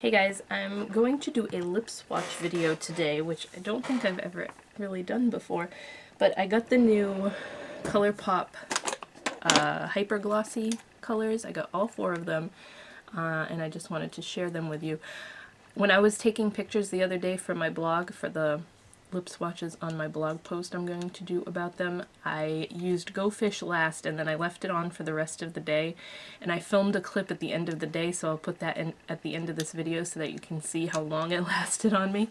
Hey guys, I'm going to do a lip swatch video today, which I don't think I've ever really done before, but I got the new ColourPop Hyper Glossy colors. I got all 4 of them, and I just wanted to share them with you. When I was taking pictures the other day for my blog, for the lip swatches on my blog post I'm going to do about them, I used Go Fish last and then I left it on for the rest of the day, and I filmed a clip at the end of the day, so I'll put that in at the end of this video so that you can see how long it lasted on me.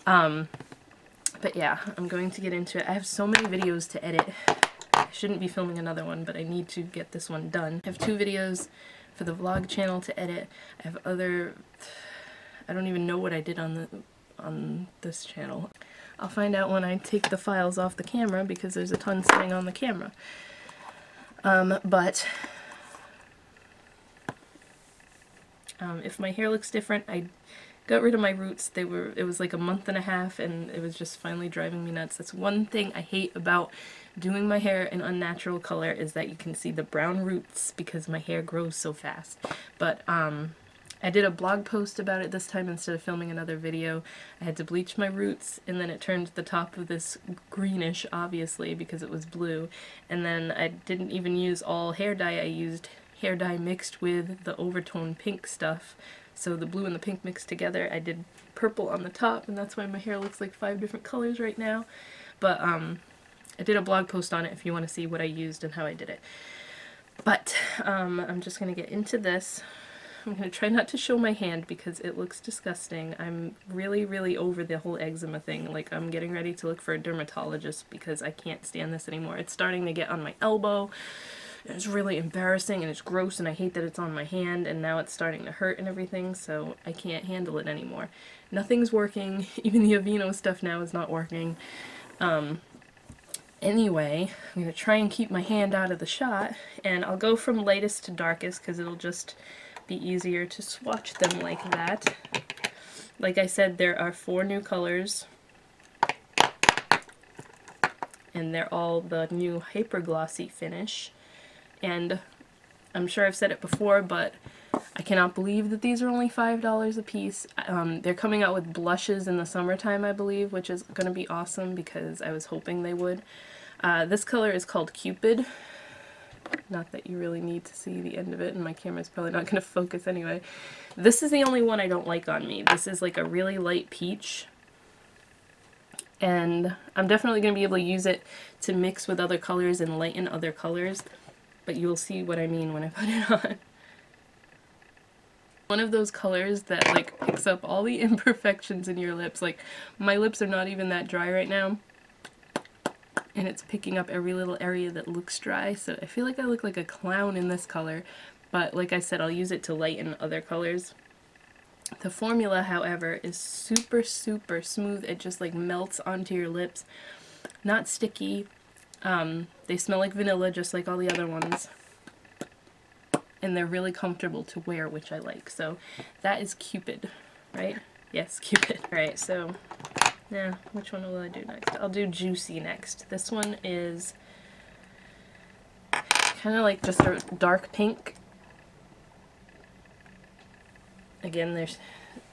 But yeah, I'm going to get into it. I have so many videos to edit. I shouldn't be filming another one, but I need to get this one done. I have 2 videos for the vlog channel to edit. I have other... I don't even know what I did on this channel. I'll find out when I take the files off the camera because there's a ton sitting on the camera. If my hair looks different, I got rid of my roots. It was like a month and a half and it was just finally driving me nuts. That's one thing I hate about doing my hair in unnatural color, is that you can see the brown roots because my hair grows so fast. But I did a blog post about it this time instead of filming another video. I had to bleach my roots, and then it turned the top of this greenish, obviously, because it was blue. And then I didn't even use all hair dye. I used hair dye mixed with the overtone pink stuff. So the blue and the pink mixed together. I did purple on the top, and that's why my hair looks like 5 different colors right now. But I did a blog post on it if you want to see what I used and how I did it. But I'm just going to get into this. I'm going to try not to show my hand because it looks disgusting. I'm really over the whole eczema thing. Like, I'm getting ready to look for a dermatologist because I can't stand this anymore. It's starting to get on my elbow. It's really embarrassing and it's gross and I hate that it's on my hand, and now it's starting to hurt and everything, so I can't handle it anymore. Nothing's working. Even the Aveeno stuff now is not working. Anyway, I'm going to try and keep my hand out of the shot, and I'll go from lightest to darkest because it'll just be easier to swatch them like that. Like I said, there are 4 new colors, and they're all the new Hyper Glossy finish. And I'm sure I've said it before, but I cannot believe that these are only $5 a piece. They're coming out with blushes in the summertime, I believe, which is going to be awesome because I was hoping they would. This color is called Cupid. Not that you really need to see the end of it, and my camera's probably not going to focus anyway. This is the only one I don't like on me. This is like a really light peach, and I'm definitely going to be able to use it to mix with other colors and lighten other colors, but you'll see what I mean when I put it on. One of those colors that like picks up all the imperfections in your lips. Like, my lips are not even that dry right now, and it's picking up every little area that looks dry, so I feel like I look like a clown in this color, but like I said, I'll use it to lighten other colors. The formula, however, is super smooth. It just like melts onto your lips. Not sticky. They smell like vanilla just like all the other ones, and they're really comfortable to wear, which I like. So that is Cupid, right? Yes, Cupid. Alright, so yeah, which one will I do next? I'll do Juicy next. This one is kind of like just a dark pink. Again,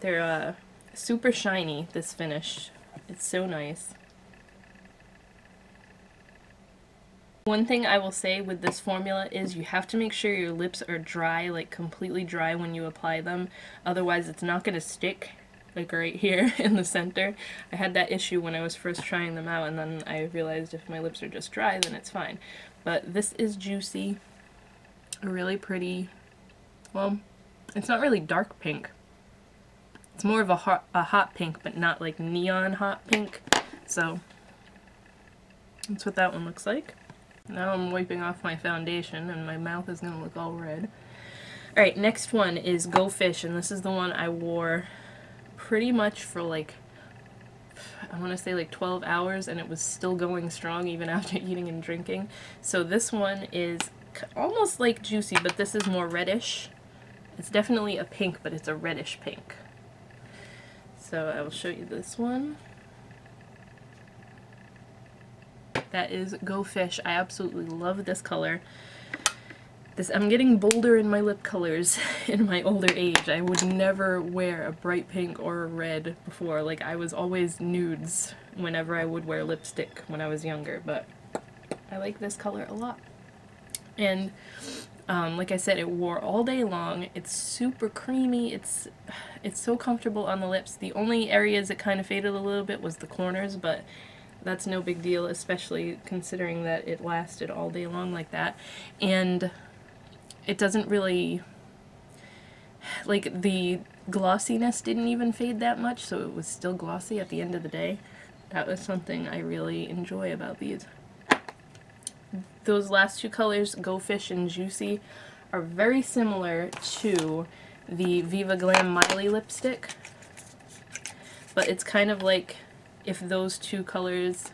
they're super shiny, this finish. It's so nice. One thing I will say with this formula is you have to make sure your lips are dry, like completely dry when you apply them. Otherwise it's not going to stick. Like right here in the center. I had that issue when I was first trying them out, and then I realized if my lips are just dry, then it's fine. But this is Juicy. A really pretty, well, it's not really dark pink. It's more of a hot pink, but not like neon hot pink. So that's what that one looks like. Now I'm wiping off my foundation and my mouth is gonna look all red. Alright, next one is Go Fish, and this is the one I wore pretty much for like, I want to say like 12 hours, and it was still going strong even after eating and drinking. So this one is almost like Juicy, but this is more reddish. It's definitely a pink, but it's a reddish pink. So I will show you this one. That is Go Fish. I absolutely love this color. I'm getting bolder in my lip colors in my older age. I would never wear a bright pink or a red before. Like, I was always nudes whenever I would wear lipstick when I was younger, but I like this color a lot. And like I said, it wore all day long. It's super creamy. It's so comfortable on the lips. The only areas it kind of faded a little bit was the corners, but that's no big deal, especially considering that it lasted all day long like that. And it doesn't really, like, the glossiness didn't even fade that much, so it was still glossy at the end of the day. That was something I really enjoy about these. Those last two colors, Go Fish and Juicy, are very similar to the Viva Glam Miley lipstick, but it's kind of like if those two colors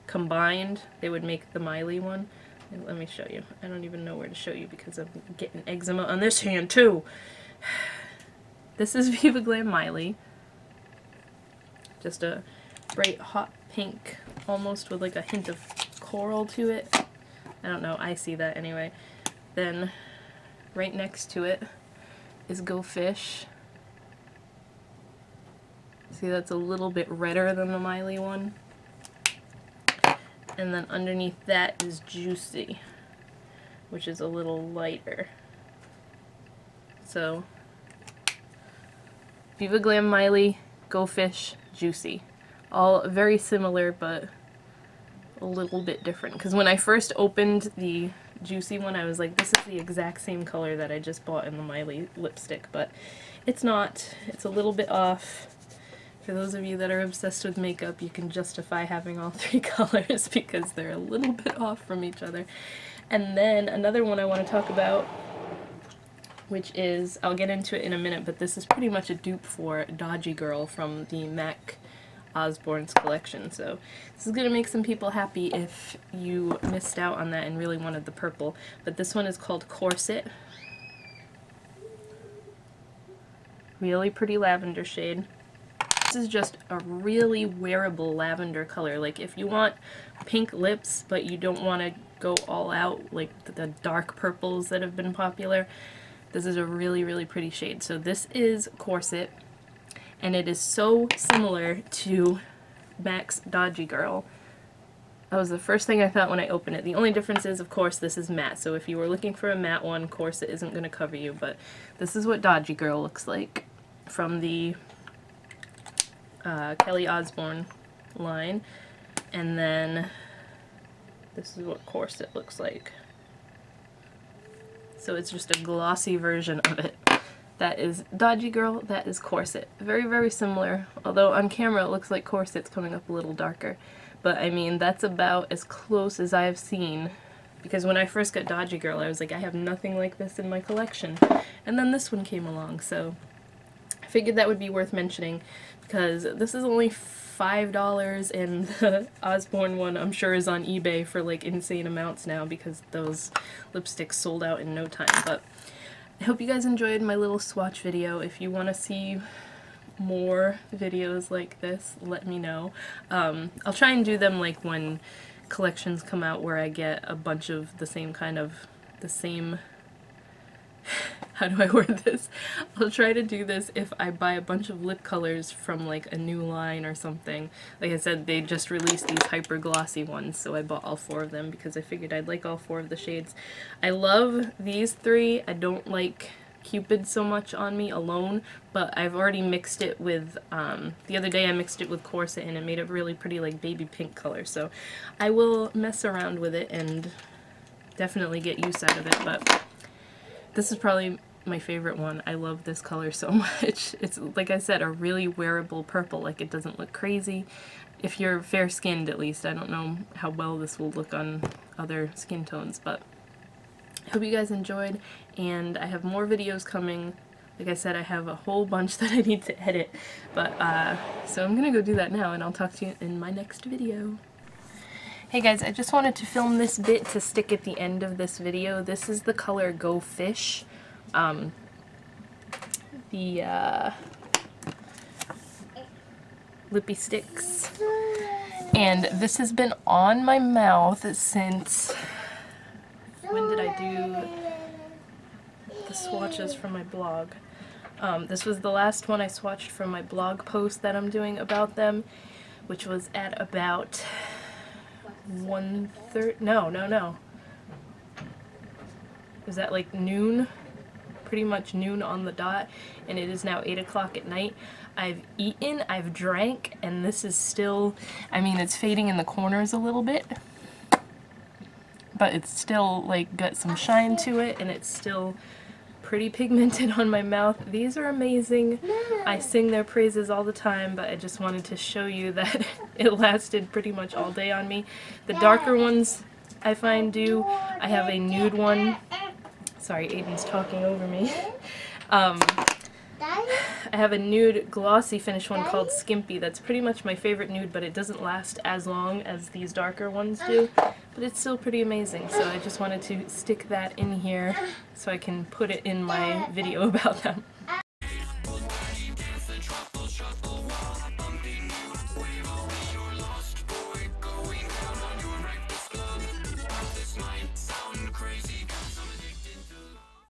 combined, they would make the Miley one. And let me show you. I don't even know where to show you because I'm getting eczema on this hand too. This is Viva Glam Miley. Just a bright hot pink, almost with like a hint of coral to it. I don't know, I see that anyway. Then right next to it is Go Fish. See, that's a little bit redder than the Miley one. And then underneath that is Juicy, which is a little lighter. So, Viva Glam Miley, Go Fish, Juicy. All very similar, but a little bit different. Because when I first opened the Juicy one, I was like, this is the exact same color that I just bought in the Miley lipstick, but it's not. It's a little bit off. For those of you that are obsessed with makeup, you can justify having all three colors because they're a little bit off from each other. And then another one I want to talk about, which is, I'll get into it in a minute, but this is pretty much a dupe for Dodgy Girl from the MAC Osborne's collection. So this is going to make some people happy if you missed out on that and really wanted the purple. But this one is called Corset. Really pretty lavender shade. This is just a really wearable lavender color. Like, if you want pink lips but you don't want to go all out like the dark purples that have been popular, this is a really, really pretty shade. So this is Corset, and it is so similar to MAC's Dodgy Girl. That was the first thing I thought when I opened it. The only difference is, of course, this is matte. So if you were looking for a matte one, Corset isn't going to cover you. But this is what Dodgy Girl looks like from the Kelly Osbourne line, and then this is what Corset looks like. So it's just a glossy version of it. That is Dodgy Girl, that is Corset. Very, very similar, although on camera it looks like Corset's coming up a little darker. But I mean, that's about as close as I've seen, because when I first got Dodgy Girl I was like, I have nothing like this in my collection. And then this one came along, so I figured that would be worth mentioning, because this is only $5, and the Osborne one I'm sure is on eBay for like insane amounts now because those lipsticks sold out in no time. But I hope you guys enjoyed my little swatch video. If you want to see more videos like this, let me know. I'll try and do them like when collections come out where I get a bunch of the same kind of, how do I word this? I'll try to do this if I buy a bunch of lip colors from like a new line or something. Like I said, they just released these hyper glossy ones, so I bought all 4 of them because I figured I'd like all 4 of the shades. I love these 3. I don't like Cupid so much on me alone, but I've already mixed it with, the other day I mixed it with Corset and it made a really pretty like baby pink color, so I will mess around with it and definitely get use out of it. But this is probably my favorite one. I love this color so much. It's, like I said, a really wearable purple. Like, it doesn't look crazy. If you're fair-skinned, at least. I don't know how well this will look on other skin tones, but I hope you guys enjoyed, and I have more videos coming. Like I said, I have a whole bunch that I need to edit, but so I'm gonna go do that now, and I'll talk to you in my next video. Hey guys, I just wanted to film this bit to stick at the end of this video. This is the color Go Fish. The Lippie Stix. And this has been on my mouth since, when did I do the swatches from my blog. This was the last one I swatched from my blog post that I'm doing about them, which was at about 1:30. No. It was at like noon, pretty much noon on the dot, and it is now 8 o'clock at night. I've eaten, I've drank, and this is still, I mean, it's fading in the corners a little bit, but it's still like got some shine to it, and it's still pretty pigmented on my mouth. These are amazing. I sing their praises all the time, but I just wanted to show you that it lasted pretty much all day on me. The darker ones I find do. I have a nude one. Sorry, Aiden's talking over me. I have a nude glossy finish one called Skimpy. That's pretty much my favorite nude, but it doesn't last as long as these darker ones do. But it's still pretty amazing, so I just wanted to stick that in here so I can put it in my video about them.